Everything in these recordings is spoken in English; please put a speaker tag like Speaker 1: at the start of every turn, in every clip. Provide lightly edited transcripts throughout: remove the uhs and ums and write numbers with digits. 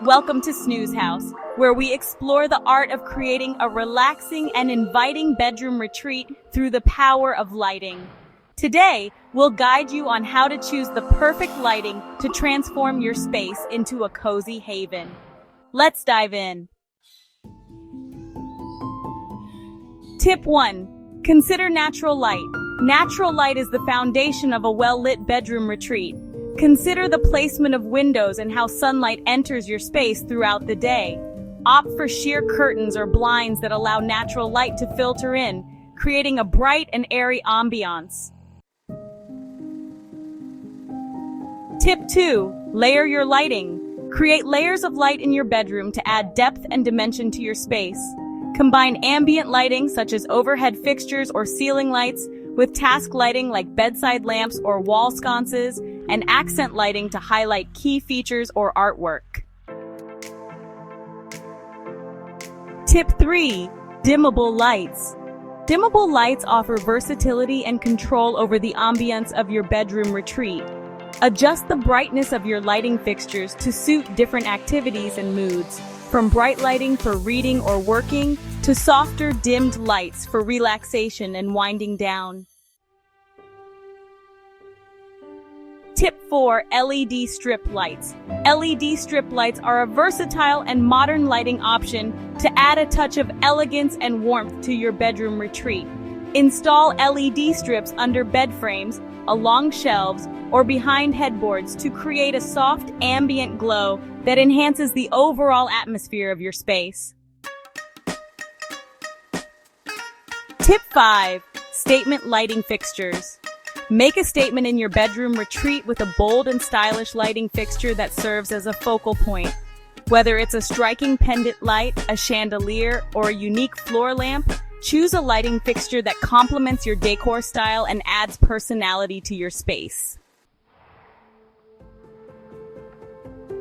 Speaker 1: Welcome to Snoozhouse, where we explore the art of creating a relaxing and inviting bedroom retreat through the power of lighting. Today, we'll guide you on how to choose the perfect lighting to transform your space into a cozy haven. Let's dive in. Tip 1. Consider natural light. Natural light is the foundation of a well-lit bedroom retreat. Consider the placement of windows and how sunlight enters your space throughout the day. Opt for sheer curtains or blinds that allow natural light to filter in, creating a bright and airy ambiance. Tip 2. Layer your lighting. Create layers of light in your bedroom to add depth and dimension to your space. Combine ambient lighting such as overhead fixtures or ceiling lights with task lighting like bedside lamps or wall sconces, and accent lighting to highlight key features or artwork. Tip 3. Dimmable lights. Dimmable lights offer versatility and control over the ambience of your bedroom retreat. Adjust the brightness of your lighting fixtures to suit different activities and moods, from bright lighting for reading or working to softer dimmed lights for relaxation and winding down. Tip 4. LED strip lights. LED strip lights are a versatile and modern lighting option to add a touch of elegance and warmth to your bedroom retreat. Install LED strips under bed frames, along shelves, or behind headboards to create a soft ambient glow that enhances the overall atmosphere of your space. Tip 5. Statement lighting fixtures. Make a statement in your bedroom retreat with a bold and stylish lighting fixture that serves as a focal point. Whether it's a striking pendant light, a chandelier, or a unique floor lamp, choose a lighting fixture that complements your decor style and adds personality to your space.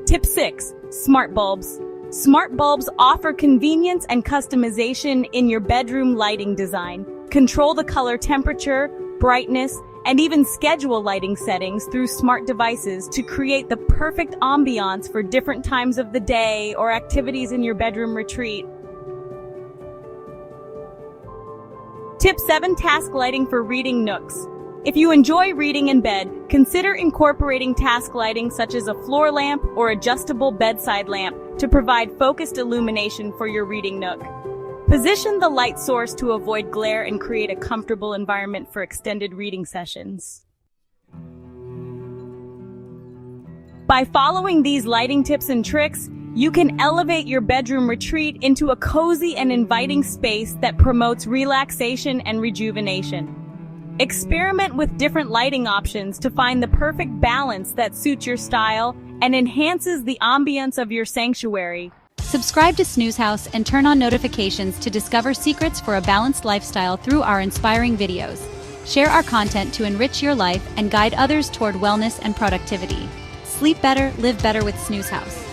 Speaker 1: Tip 6. Smart bulbs. Smart bulbs offer convenience and customization in your bedroom lighting design. Control the color temperature, brightness, and even schedule lighting settings through smart devices to create the perfect ambiance for different times of the day or activities in your bedroom retreat. Tip 7. Task lighting for reading nooks. If you enjoy reading in bed, consider incorporating task lighting such as a floor lamp or adjustable bedside lamp to provide focused illumination for your reading nook. Position the light source to avoid glare and create a comfortable environment for extended reading sessions. By following these lighting tips and tricks, you can elevate your bedroom retreat into a cozy and inviting space that promotes relaxation and rejuvenation. Experiment with different lighting options to find the perfect balance that suits your style and enhances the ambience of your sanctuary.
Speaker 2: Subscribe to Snoozhouse and turn on notifications to discover secrets for a balanced lifestyle through our inspiring videos. Share our content to enrich your life and guide others toward wellness and productivity. Sleep better, live better with Snoozhouse.